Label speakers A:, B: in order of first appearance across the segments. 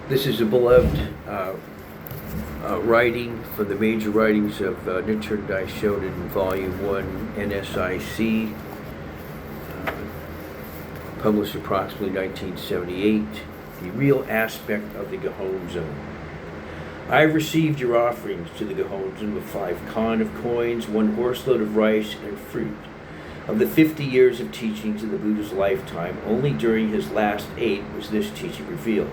A: This is a beloved writing from the major writings of Nichiren Daishonin in Volume 1, NSIC, published approximately 1978, The Real Aspect of the Gohonzon. I have received your offerings to the Gohonzon with 5 kon of coins, 1 horseload of rice, and fruit. Of the 50 years of teachings in the Buddha's lifetime, only during his last 8 was this teaching revealed.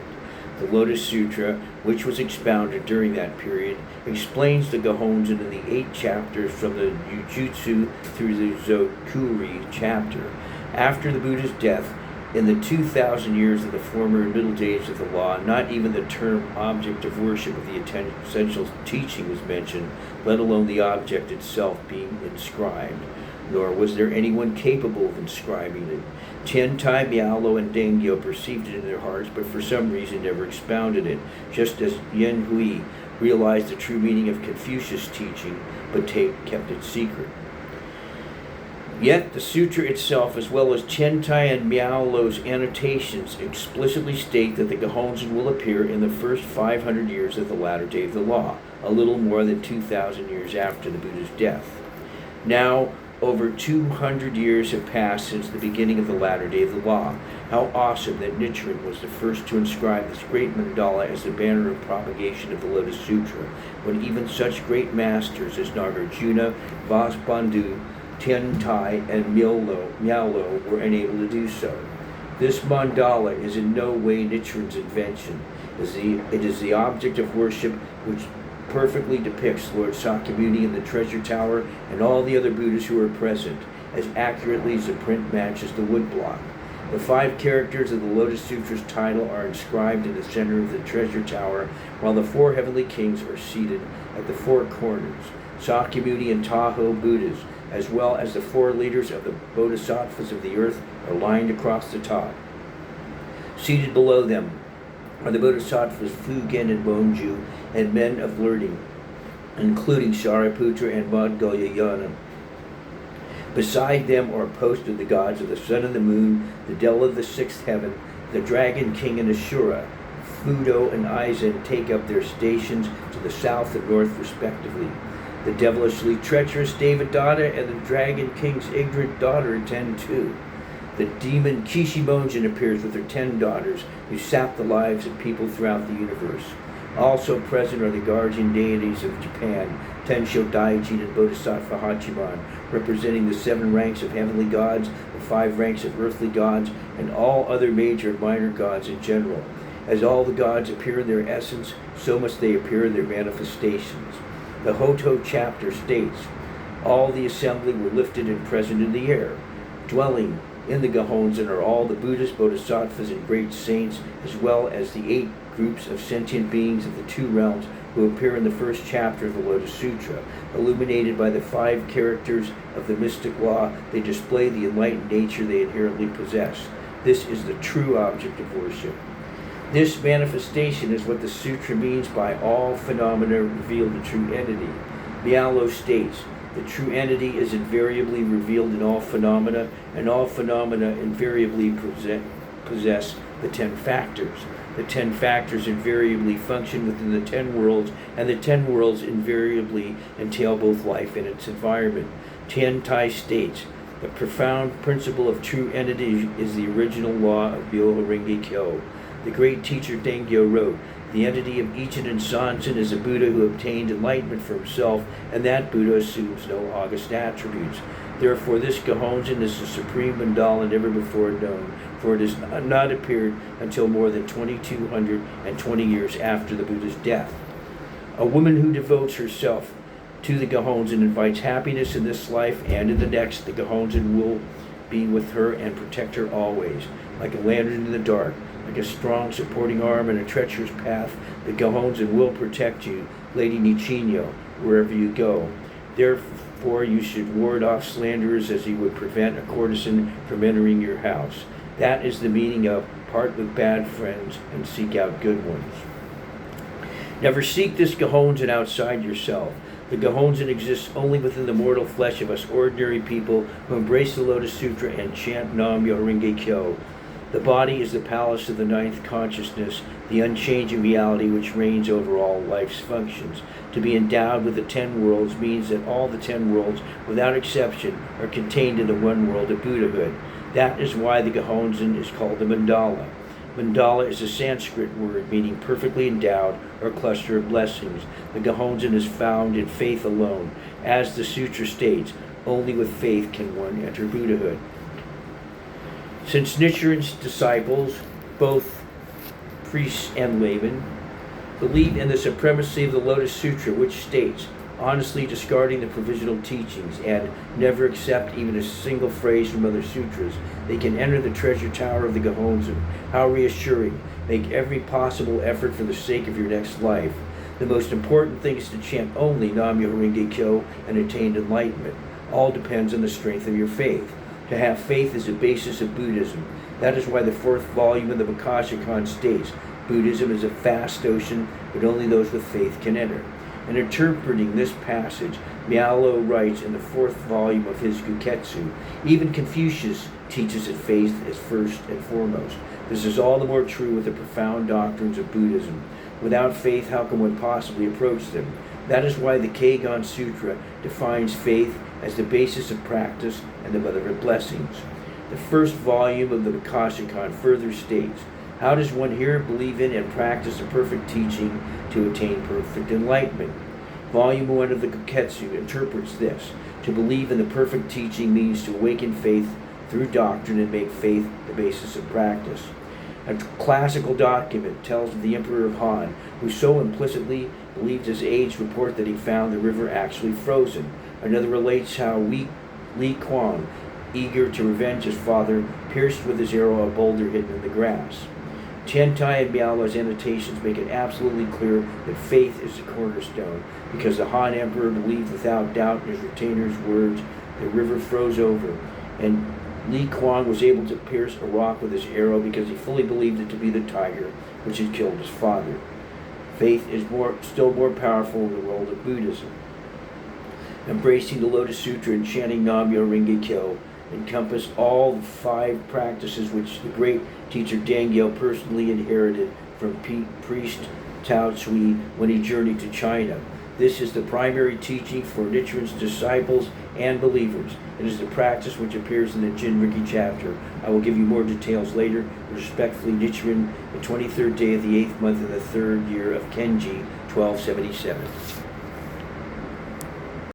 A: The Lotus Sutra, which was expounded during that period, explains the Gohonzon in the 8 chapters from the Jujutsu through the Zokuri chapter. After the Buddha's death, in the 2,000 years of the former and middle days of the law, not even the term object of worship of the essential teaching was mentioned, let alone the object itself being inscribed. Nor was there anyone capable of inscribing it. Tiantai, Mialo, and Dengyo perceived it in their hearts, but for some reason never expounded it, just as Yen Hui realized the true meaning of Confucius' teaching, but kept it secret. Yet the sutra itself, as well as Tiantai and Miaolo's annotations, explicitly state that the Gohonzon will appear in the first 500 years of the latter day of the law, a little more than 2,000 years after the Buddha's death. Now, over 200 years have passed since the beginning of the latter day of the law. How awesome that Nichiren was the first to inscribe this great mandala as the banner of propagation of the Lotus Sutra, when even such great masters as Nagarjuna, Vasubandhu, Tiantai, and Mialo were unable to do so. This mandala is in no way Nichiren's invention. It is the object of worship which perfectly depicts Lord Sakyamuni in the treasure tower and all the other Buddhas who are present, as accurately as the print matches the woodblock. The 5 characters of the Lotus Sutra's title are inscribed in the center of the treasure tower, while the 4 heavenly kings are seated at the 4 corners. Sakyamuni and Tahoe Buddhas, as well as the 4 leaders of the Bodhisattvas of the earth, are lined across the top. Seated below them are the Bodhisattvas Fugen and Bonju, and men of learning, including Shariputra and Madhyayana. Beside them are posted the gods of the sun and the moon, the Del of the 6th heaven, the Dragon King and Ashura. Fudo and Aizen take up their stations to the south and north respectively. The devilishly treacherous Devadatta and the Dragon King's ignorant daughter attend too. The demon Kishimonjin appears with her 10 daughters, who sap the lives of people throughout the universe. Also present are the guardian deities of Japan, Tensho Daijin and Bodhisattva Hachiman, representing the 7 ranks of heavenly gods, the 5 ranks of earthly gods, and all other major and minor gods in general. As all the gods appear in their essence, so must they appear in their manifestations. The Hoto chapter states, all the assembly were lifted and present in the air. Dwelling in the Gohonzon are all the Buddhas, Bodhisattvas, and great saints, as well as the 8 groups of sentient beings of the 2 realms who appear in the first chapter of the Lotus Sutra. Illuminated by the 5 characters of the mystic law, they display the enlightened nature they inherently possess. This is the true object of worship. This manifestation is what the sutra means by all phenomena reveal the true entity. Mialo states, the true entity is invariably revealed in all phenomena, and all phenomena invariably possess the 10 factors. The 10 factors invariably function within the 10 worlds, and the 10 worlds invariably entail both life and its environment. Tiantai states, the profound principle of true entity is the original law of Myoho Renge Kyo. The great teacher Dengyo wrote, the entity of Ichiden Sanzen is a Buddha who obtained enlightenment for himself, and that Buddha assumes no august attributes. Therefore, this Gohonzon is the supreme mandala never before known, for it has not appeared until more than 2,220 years after the Buddha's death. A woman who devotes herself to the Gohonzon invites happiness in this life and in the next. The Gohonzon will be with her and protect her always, like a lantern in the dark. Like a strong supporting arm in a treacherous path, the Gohonzon will protect you, Lady Nichinyo, wherever you go. Therefore, you should ward off slanderers as you would prevent a courtesan from entering your house. That is the meaning of part with bad friends and seek out good ones. Never seek this Gohonzon outside yourself. The Gohonzon exists only within the mortal flesh of us ordinary people who embrace the Lotus Sutra and chant Nam Myoho Renge Kyo. The body is the palace of the ninth consciousness, the unchanging reality which reigns over all life's functions. To be endowed with the 10 worlds means that all the 10 worlds, without exception, are contained in the one world of Buddhahood. That is why the Gohonzon is called the mandala. Mandala is a Sanskrit word meaning perfectly endowed or cluster of blessings. The Gohonzon is found in faith alone. As the sutra states, only with faith can one enter Buddhahood. Since Nichiren's disciples, both priests and laymen, believe in the supremacy of the Lotus Sutra, which states, honestly discarding the provisional teachings and never accept even a single phrase from other sutras, they can enter the treasure tower of the Gohonzon. How reassuring. Make every possible effort for the sake of your next life. The most important thing is to chant only Nam-myoho Renge Kyo and attain enlightenment. All depends on the strength of your faith. To have faith is the basis of Buddhism. That is why the 4th volume of the Vikashakan states, Buddhism is a vast ocean, but only those with faith can enter. In interpreting this passage, Mialo writes in the 4th volume of his Guketsu, even Confucius teaches that faith is first and foremost. This is all the more true with the profound doctrines of Buddhism. Without faith, how can one possibly approach them? That is why the Kegon Sutra defines faith as the basis of practice and the mother of blessings. The 1st volume of the Vikashakan further states, how does one hear, believe in, and practice a perfect teaching to attain perfect enlightenment? Volume 1 of the Guketsu interprets this. To believe in the perfect teaching means to awaken faith through doctrine and make faith the basis of practice. A classical document tells of the Emperor of Han, who so implicitly believed his aides report that he found the river actually frozen. Another relates how Li Kuan, eager to revenge his father, pierced with his arrow a boulder hidden in the grass. Tiantai and Mialo's annotations make it absolutely clear that faith is the cornerstone, because the Han Emperor believed without doubt in his retainer's words, the river froze over, and Li Kuan was able to pierce a rock with his arrow because he fully believed it to be the tiger which had killed his father. Faith is still more powerful in the world of Buddhism. Embracing the Lotus Sutra and chanting Nam-myoho Renge Kyo encompass all the 5 practices which the great teacher Dangyo personally inherited from priest Tao Tsui when he journeyed to China. This is the primary teaching for Nichiren's disciples and believers. It is the practice which appears in the Jinriki chapter. I will give you more details later. Respectfully, Nichiren, the 23rd day of the 8th month in the 3rd year of Kenji, 1277.